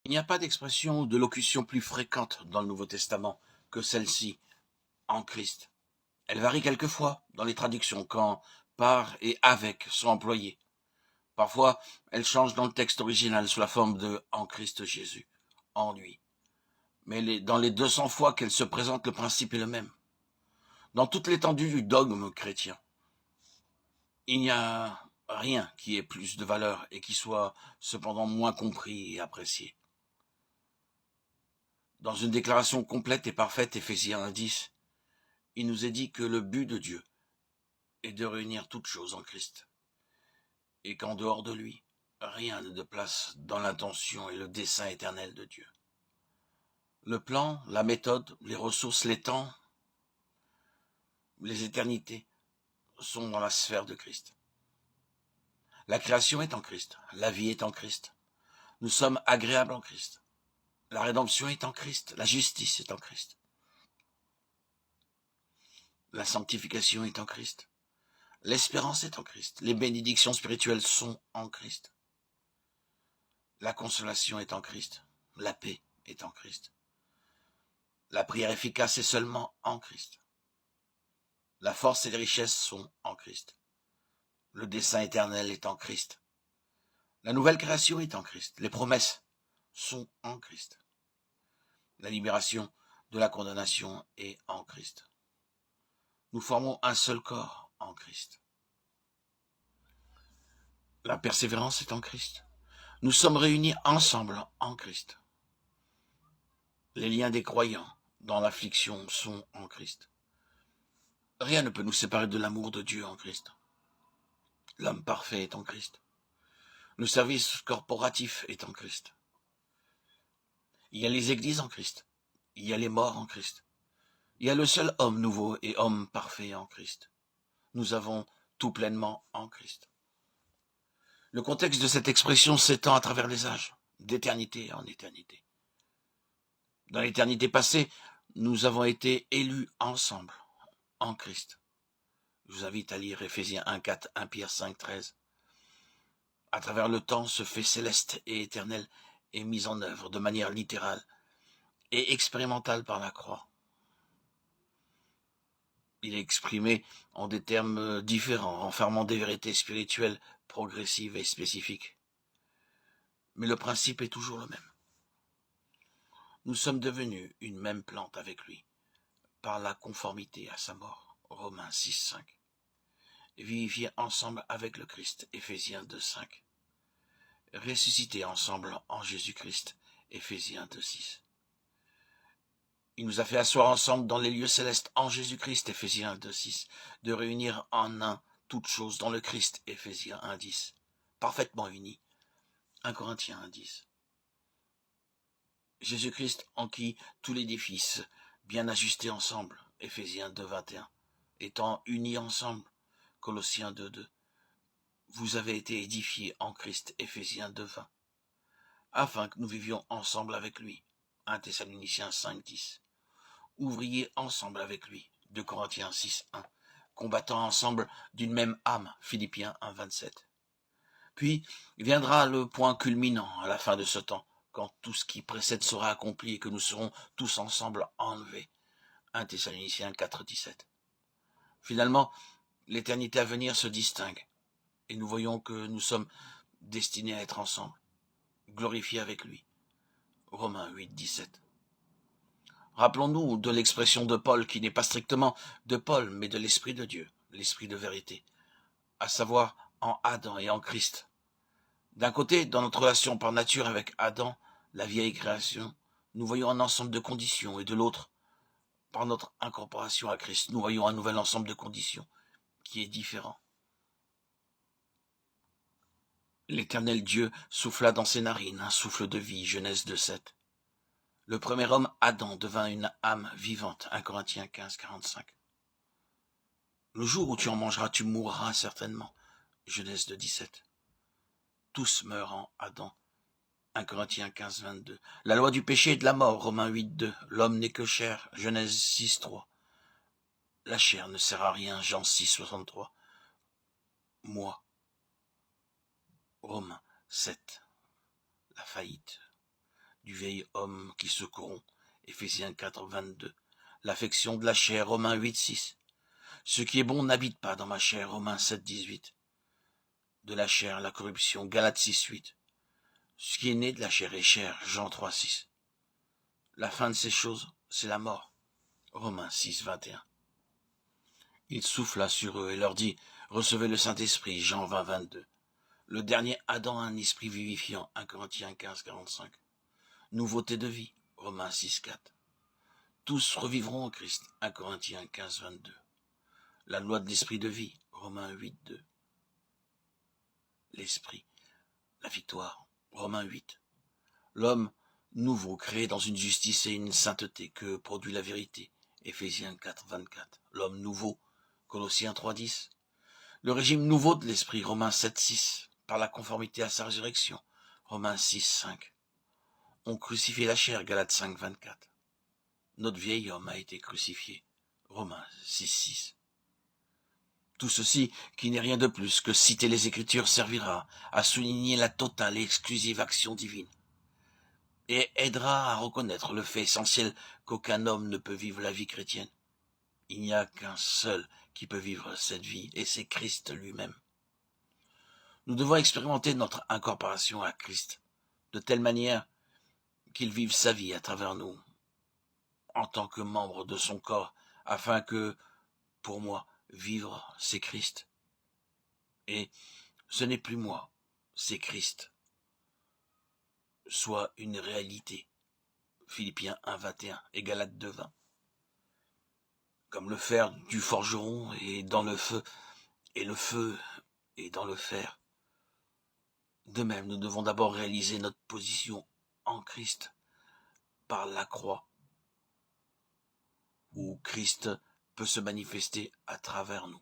Il n'y a pas d'expression ou de locution plus fréquente dans le Nouveau Testament que celle-ci, en Christ. Elle varie quelquefois dans les traductions quand par et avec sont employés. Parfois, elle change dans le texte original sous la forme de en Christ Jésus, en lui. Mais dans les 200 fois qu'elle se présente, le principe est le même. Dans toute l'étendue du dogme chrétien, il n'y a rien qui ait plus de valeur et qui soit cependant moins compris et apprécié. Dans une déclaration complète et parfaite, Éphésiens 1:10, il nous est dit que le but de Dieu est de réunir toutes choses en Christ, et qu'en dehors de lui, rien n'a de place dans l'intention et le dessein éternel de Dieu. Le plan, la méthode, les ressources, les temps, les éternités sont dans la sphère de Christ. La création est en Christ, la vie est en Christ, nous sommes agréables en Christ, la rédemption est en Christ, la justice est en Christ, la sanctification est en Christ, l'espérance est en Christ, les bénédictions spirituelles sont en Christ, la consolation est en Christ, la paix est en Christ, la prière efficace est seulement en Christ, la force et les richesses sont en Christ, le dessein éternel est en Christ, la nouvelle création est en Christ, les promesses sont en Christ, la libération de la condamnation est en Christ. Nous formons un seul corps en Christ. La persévérance est en Christ. Nous sommes réunis ensemble en Christ. Les liens des croyants dans l'affliction sont en Christ. Rien ne peut nous séparer de l'amour de Dieu en Christ. L'homme parfait est en Christ. Le service corporatif est en Christ. Il y a les églises en Christ. Il y a les morts en Christ. Il y a le seul homme nouveau et homme parfait en Christ. Nous avons tout pleinement en Christ. Le contexte de cette expression s'étend à travers les âges, d'éternité en éternité. Dans l'éternité passée, nous avons été élus ensemble, en Christ. Je vous invite à lire Éphésiens 1:4, 1 Pierre 5:13. À travers le temps, ce fait céleste et éternel est mis en œuvre de manière littérale et expérimentale par la croix. Il est exprimé en des termes différents, renfermant des vérités spirituelles progressives et spécifiques. Mais le principe est toujours le même. Nous sommes devenus une même plante avec lui, par la conformité à sa mort, Romains 6:5. Vivifiés ensemble avec le Christ, Éphésiens 2:5. Ressuscités ensemble en Jésus-Christ, Éphésiens 2:6. Il nous a fait asseoir ensemble dans les lieux célestes en Jésus-Christ, Éphésiens 2:6, de réunir en un toutes choses dans le Christ, Éphésiens 1:10, parfaitement unis, 1 Corinthiens 1:10. Jésus-Christ en qui tout l'édifice, bien ajusté ensemble, Éphésiens 2:21, étant unis ensemble, Colossiens 2:2. Vous avez été édifiés en Christ, Éphésiens 2:20, afin que nous vivions ensemble avec lui, 1 Thessaloniciens 5:10. Ouvriers ensemble avec lui, 2 Corinthiens 6:1, combattant ensemble d'une même âme, Philippiens 1:27. Puis viendra le point culminant à la fin de ce temps, quand tout ce qui précède sera accompli et que nous serons tous ensemble enlevés, 1 Thessaloniciens 4:17. Finalement, l'éternité à venir se distingue, et nous voyons que nous sommes destinés à être ensemble, glorifiés avec lui, Romains 8:17. Rappelons-nous de l'expression de Paul, qui n'est pas strictement de Paul, mais de l'Esprit de Dieu, l'Esprit de vérité, à savoir en Adam et en Christ. D'un côté, dans notre relation par nature avec Adam, la vieille création, nous voyons un ensemble de conditions, et de l'autre, par notre incorporation à Christ, nous voyons un nouvel ensemble de conditions, qui est différent. L'Éternel Dieu souffla dans ses narines un souffle de vie, Genèse 2:7. Le premier homme, Adam, devint une âme vivante, 1 Corinthiens 15:45. Le jour où tu en mangeras, tu mourras certainement, Genèse 2:17. Tous meurent en Adam, 1 Corinthiens 15:22. La loi du péché et de la mort, Romains 8:2. L'homme n'est que chair, Genèse 6:3. La chair ne sert à rien, Jean 6:63. Moi, Romains 7. La faillite du vieil homme qui se corrompt, Éphésiens 4, 22. L'affection de la chair, Romains 8, 6. Ce qui est bon n'habite pas dans ma chair, Romains 7, 18. De la chair, la corruption, Galates 6, 8. Ce qui est né de la chair est chair, Jean 3, 6. La fin de ces choses, c'est la mort, Romains 6, 21. Il souffla sur eux et leur dit, recevez le Saint-Esprit, Jean 20, 22. Le dernier Adam a un esprit vivifiant, 1 Corinthiens 15, 45. Nouveauté de vie, Romains 6, 4. Tous revivront en Christ, 1 Corinthiens 15, 22. La loi de l'esprit de vie, Romains 8, 2. L'esprit, la victoire, Romains 8. L'homme nouveau, créé dans une justice et une sainteté que produit la vérité, Éphésiens 4, 24. L'homme nouveau, Colossiens 3, 10. Le régime nouveau de l'esprit, Romains 7, 6. Par la conformité à sa résurrection, Romains 6, 5. On crucifie la chair, Galates 5, 24. Notre vieil homme a été crucifié, Romains 6, 6. Tout ceci, qui n'est rien de plus que citer les Écritures, servira à souligner la totale et exclusive action divine, et aidera à reconnaître le fait essentiel qu'aucun homme ne peut vivre la vie chrétienne. Il n'y a qu'un seul qui peut vivre cette vie, et c'est Christ lui-même. Nous devons expérimenter notre incorporation à Christ, de telle manière qu'il vive sa vie à travers nous, en tant que membre de son corps, afin que, pour moi, vivre, c'est Christ. Et ce n'est plus moi, c'est Christ. Soit une réalité. Philippiens 1, 21 et Galates 2, 20. Comme le fer du forgeron est dans le feu, et le feu est dans le fer. De même, nous devons d'abord réaliser notre position en Christ par la croix, où Christ peut se manifester à travers nous.